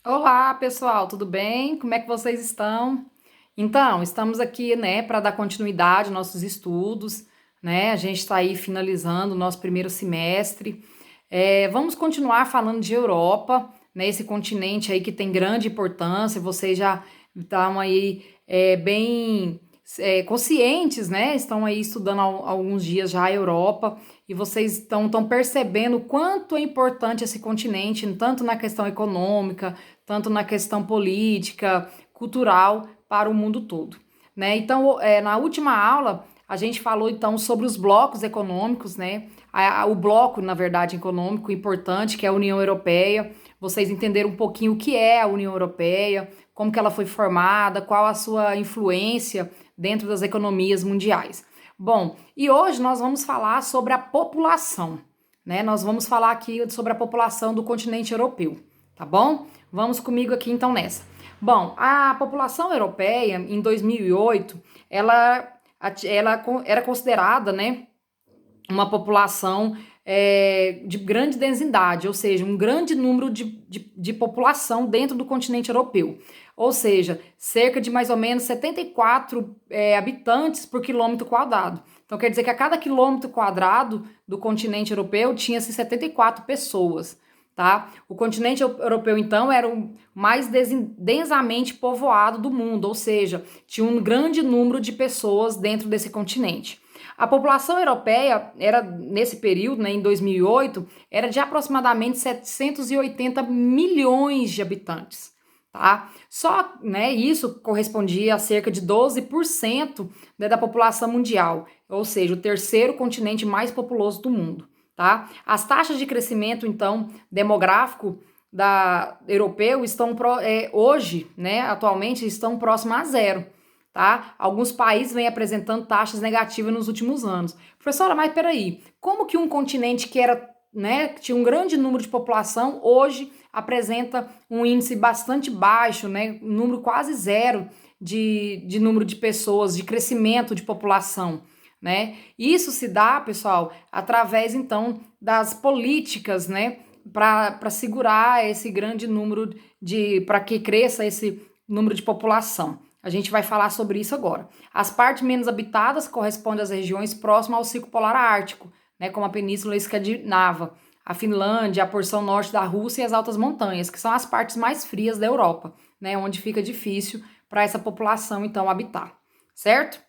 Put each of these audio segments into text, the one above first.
Olá, pessoal, tudo bem? Como é que vocês estão? Então, estamos aqui, né, para dar continuidade aos nossos estudos, né? A gente está aí finalizando o nosso primeiro semestre. Vamos continuar falando de Europa, né? Esse continente aí que tem grande importância. Vocês já estão aí bem conscientes, né? Estão aí estudando há alguns dias já a Europa e vocês estão percebendo o quanto é importante esse continente, tanto na questão econômica, tanto na questão política, cultural para o mundo todo, né? Então, na última aula a gente falou então sobre os blocos econômicos, né? O bloco, na verdade, econômico importante, que é a União Europeia. Vocês entenderam um pouquinho o que é a União Europeia, como que ela foi formada, qual a sua influência dentro das economias mundiais. Bom, e hoje nós vamos falar sobre a população, né? Nós vamos falar aqui sobre a população do continente europeu, tá bom? Vamos comigo aqui então nessa. Bom, a população europeia em 2008, ela era considerada, né, uma população de grande densidade, ou seja, um grande número de população dentro do continente europeu. Ou seja, cerca de mais ou menos 74 habitantes por quilômetro quadrado. Então quer dizer que a cada quilômetro quadrado do continente europeu tinha-se 74 pessoas. Tá? O continente europeu, então, era o mais densamente povoado do mundo, ou seja, tinha um grande número de pessoas dentro desse continente. A população europeia era, nesse período, né, em 2008, era de aproximadamente 780 milhões de habitantes. Tá? Só, né, isso correspondia a cerca de 12%, né, da população mundial, ou seja, o terceiro continente mais populoso do mundo. Tá? As taxas de crescimento, então, demográfico europeu estão hoje, né, atualmente, estão próximas a zero. Tá? Alguns países vêm apresentando taxas negativas nos últimos anos. Professora, mas peraí, como que um continente que era, né, que tinha um grande número de população, hoje apresenta um índice bastante baixo, né, um número quase zero de número de pessoas, de crescimento de população? Né? Isso se dá, pessoal, através então das políticas, né, para segurar esse grande número para que cresça esse número de população. A gente vai falar sobre isso agora. As partes menos habitadas correspondem às regiões próximas ao Círculo Polar Ártico, né, como a Península Escandinava, a Finlândia, a porção norte da Rússia e as altas montanhas, que são as partes mais frias da Europa, né, onde fica difícil para essa população então habitar, certo?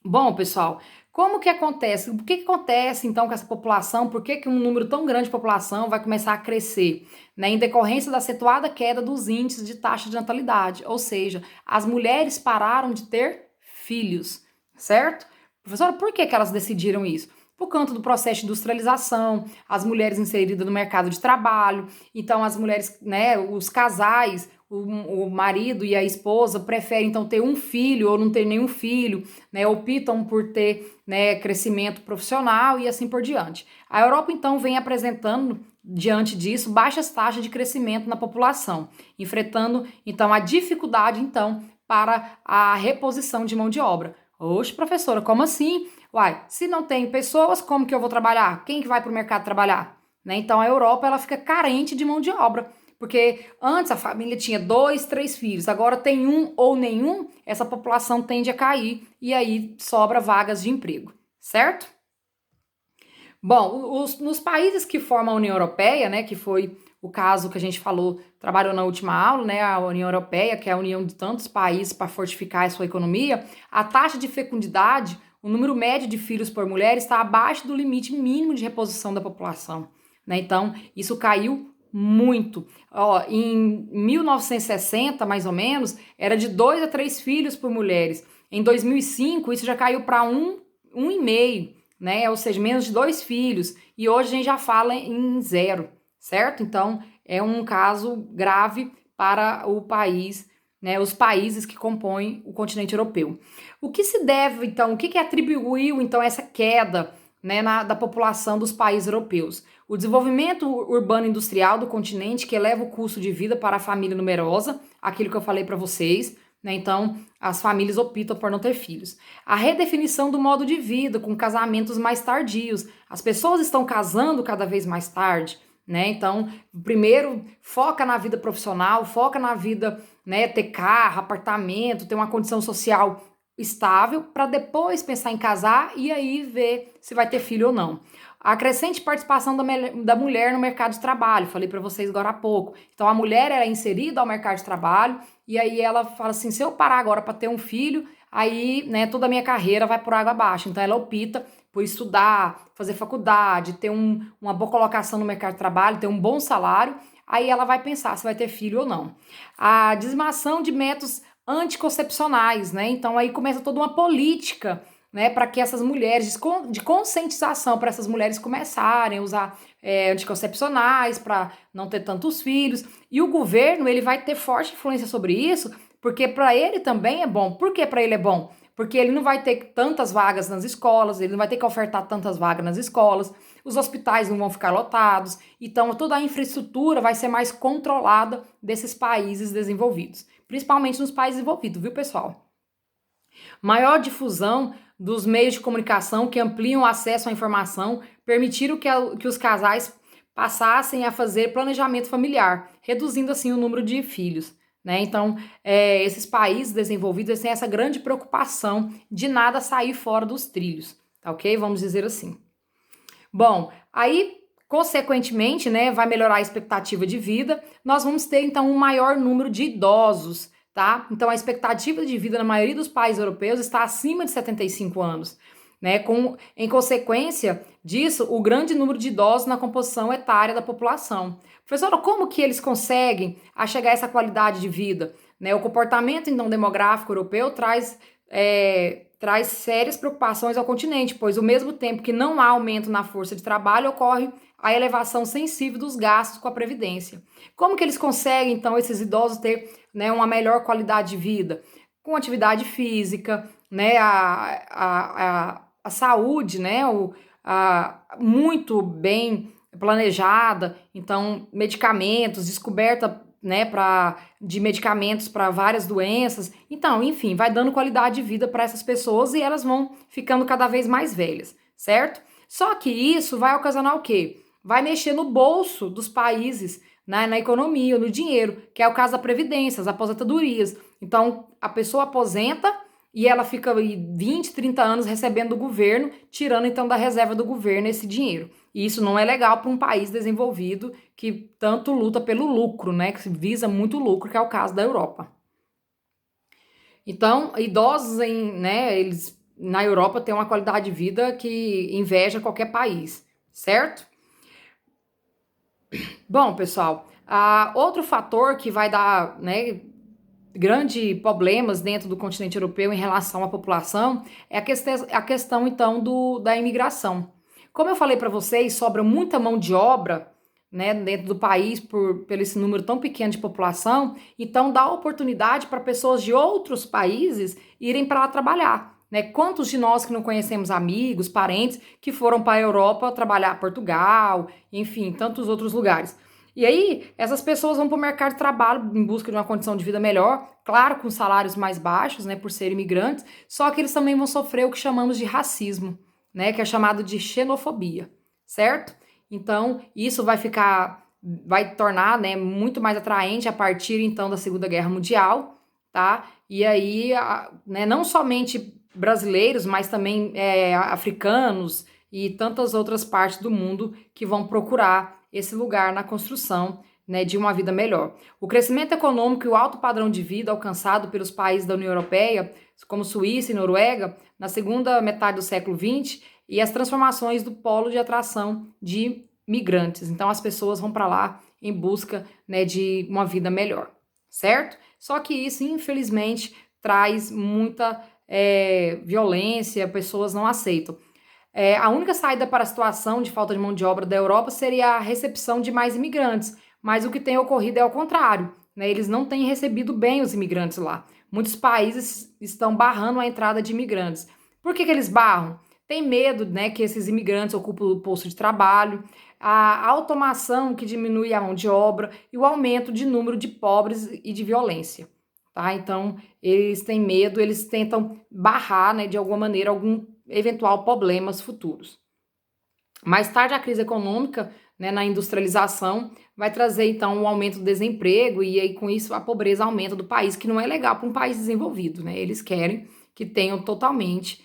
Bom, pessoal, como que acontece? O que acontece então com essa população? Por que um número tão grande de população vai começar a crescer? Né, em decorrência da acentuada queda dos índices de taxa de natalidade, ou seja, as mulheres pararam de ter filhos, certo? Professora, por que elas decidiram isso? Por conta do processo de industrialização, as mulheres inseridas no mercado de trabalho, então as mulheres, né, os casais, o marido e a esposa preferem então ter um filho ou não ter nenhum filho, né, optam por ter, né, crescimento profissional e assim por diante. A Europa então vem apresentando diante disso baixas taxas de crescimento na população, enfrentando então a dificuldade então para a reposição de mão de obra. Oxe, professora, como assim? Uai, se não tem pessoas, como que eu vou trabalhar? Quem que vai para o mercado trabalhar? Né? Então a Europa ela fica carente de mão de obra. Porque antes a família tinha dois, três filhos, agora tem um ou nenhum, essa população tende a cair e aí sobra vagas de emprego, certo? Bom, nos países que formam a União Europeia, né, que foi o caso que a gente falou, trabalhou na última aula, né, a União Europeia, que é a união de tantos países para fortificar a sua economia, a taxa de fecundidade, o número médio de filhos por mulher está abaixo do limite mínimo de reposição da população, né? Então, isso caiu muito. Ó, em 1960, mais ou menos, era de 2 a 3 filhos por mulheres. Em 2005, isso já caiu para um e meio, né? Ou seja, menos de 2 filhos. E hoje a gente já fala em zero, certo? Então, é um caso grave para o país, né? Os países que compõem o continente europeu. O que se deve, então, o que atribuiu, então, essa queda, né, da população dos países europeus? O desenvolvimento urbano industrial do continente, que eleva o custo de vida para a família numerosa, aquilo que eu falei para vocês, né? Então, as famílias optam por não ter filhos. A redefinição do modo de vida, com casamentos mais tardios. As pessoas estão casando cada vez mais tarde, né? Então, primeiro foca na vida profissional, foca na vida, né, ter carro, apartamento, ter uma condição social estável, para depois pensar em casar e aí ver se vai ter filho ou não. A crescente participação da mulher no mercado de trabalho, falei para vocês agora há pouco. Então, a mulher é inserida ao mercado de trabalho e aí ela fala assim: se eu parar agora para ter um filho, aí, né, toda a minha carreira vai por água abaixo. Então, ela opta por estudar, fazer faculdade, ter uma boa colocação no mercado de trabalho, ter um bom salário, aí ela vai pensar se vai ter filho ou não. A dizimação de métodos anticoncepcionais, né? Então aí começa toda uma política, né, para que essas mulheres, de conscientização para essas mulheres começarem a usar anticoncepcionais para não ter tantos filhos. E o governo, ele vai ter forte influência sobre isso, porque para ele também é bom. Por que para ele é bom? Porque ele não vai ter tantas vagas nas escolas, ele não vai ter que ofertar tantas vagas nas escolas, os hospitais não vão ficar lotados, então toda a infraestrutura vai ser mais controlada desses países desenvolvidos, principalmente nos países desenvolvidos, viu, pessoal? Maior difusão dos meios de comunicação que ampliam o acesso à informação permitiram que os casais passassem a fazer planejamento familiar, reduzindo assim o número de filhos. Né? Então, esses países desenvolvidos têm essa grande preocupação de nada sair fora dos trilhos, tá ok? Vamos dizer assim. Bom, aí, consequentemente, né, vai melhorar a expectativa de vida, nós vamos ter, então, um maior número de idosos, tá? Então, a expectativa de vida na maioria dos países europeus está acima de 75 anos, né? Em consequência disso, o grande número de idosos na composição etária da população. Professora, como que eles conseguem chegar a essa qualidade de vida? Né? O comportamento, então, demográfico europeu traz sérias preocupações ao continente, pois ao mesmo tempo que não há aumento na força de trabalho, ocorre a elevação sensível dos gastos com a previdência. Como que eles conseguem, então, esses idosos ter, né, uma melhor qualidade de vida? Com atividade física, né, a saúde, né, muito bem planejada, então medicamentos, descoberta, né, de medicamentos para várias doenças. Então, enfim, vai dando qualidade de vida para essas pessoas e elas vão ficando cada vez mais velhas, certo? Só que isso vai ocasionar o quê? Vai mexer no bolso dos países, né, na economia, no dinheiro, que é o caso da previdência, as aposentadorias. Então, a pessoa aposenta e ela fica 20, 30 anos recebendo do governo, tirando então da reserva do governo esse dinheiro. E isso não é legal para um país desenvolvido que tanto luta pelo lucro, né? Que visa muito lucro, que é o caso da Europa. Então, idosos eles na Europa têm uma qualidade de vida que inveja qualquer país, certo? Bom, pessoal, outro fator que vai dar, né, grandes problemas dentro do continente europeu em relação à população é a questão então, da imigração. Como eu falei para vocês, sobra muita mão de obra, né, dentro do país pelo esse número tão pequeno de população, então dá oportunidade para pessoas de outros países irem para lá trabalhar. Né? Quantos de nós que não conhecemos amigos, parentes, que foram para a Europa trabalhar, Portugal, enfim, tantos outros lugares. E aí, essas pessoas vão para o mercado de trabalho em busca de uma condição de vida melhor, claro, com salários mais baixos, né, por serem imigrantes, só que eles também vão sofrer o que chamamos de racismo, né, que é chamado de xenofobia, certo? Então, isso vai tornar, né, muito mais atraente a partir, então, da Segunda Guerra Mundial, tá? E aí, né, não somente brasileiros, mas também africanos e tantas outras partes do mundo que vão procurar esse lugar na construção, né, de uma vida melhor. O crescimento econômico e o alto padrão de vida alcançado pelos países da União Europeia, como Suíça e Noruega, na segunda metade do século XX, e as transformações do polo de atração de migrantes. Então, as pessoas vão para lá em busca, né, de uma vida melhor, certo? Só que isso, infelizmente, traz muita violência, pessoas não aceitam. A única saída para a situação de falta de mão de obra da Europa seria a recepção de mais imigrantes, mas o que tem ocorrido é ao contrário, né? Eles não têm recebido bem os imigrantes lá. Muitos países estão barrando a entrada de imigrantes. Por que eles barram? Tem medo, né, que esses imigrantes ocupem o posto de trabalho, a automação que diminui a mão de obra e o aumento de número de pobres e de violência. Tá? Então, eles têm medo, eles tentam barrar, né, de alguma maneira, algum eventual problemas futuros. Mais tarde, a crise econômica, né, na industrialização, vai trazer então um aumento do desemprego e aí com isso a pobreza aumenta do país, que não é legal para um país desenvolvido, né? Eles querem que tenham totalmente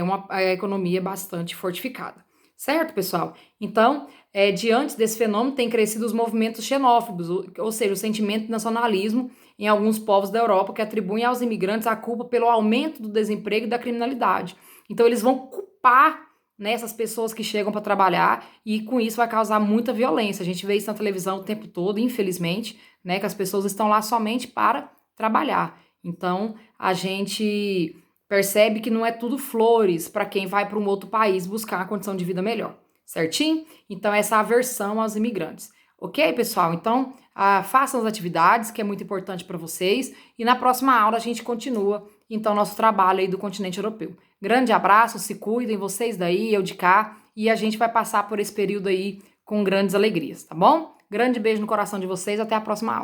uma economia bastante fortificada. Certo, pessoal? Então, diante desse fenômeno, tem crescido os movimentos xenófobos, ou seja, o sentimento de nacionalismo em alguns povos da Europa que atribuem aos imigrantes a culpa pelo aumento do desemprego e da criminalidade. Então, eles vão culpar, né, essas pessoas que chegam para trabalhar e com isso vai causar muita violência. A gente vê isso na televisão o tempo todo, infelizmente, né, que as pessoas estão lá somente para trabalhar. Então, a gente percebe que não é tudo flores para quem vai para um outro país buscar uma condição de vida melhor, certinho? Então, essa aversão aos imigrantes. Ok, pessoal? Então, façam as atividades, que é muito importante para vocês, e na próxima aula a gente continua, então, nosso trabalho aí do continente europeu. Grande abraço, se cuidem, vocês daí, eu de cá, e a gente vai passar por esse período aí com grandes alegrias, tá bom? Grande beijo no coração de vocês, até a próxima aula.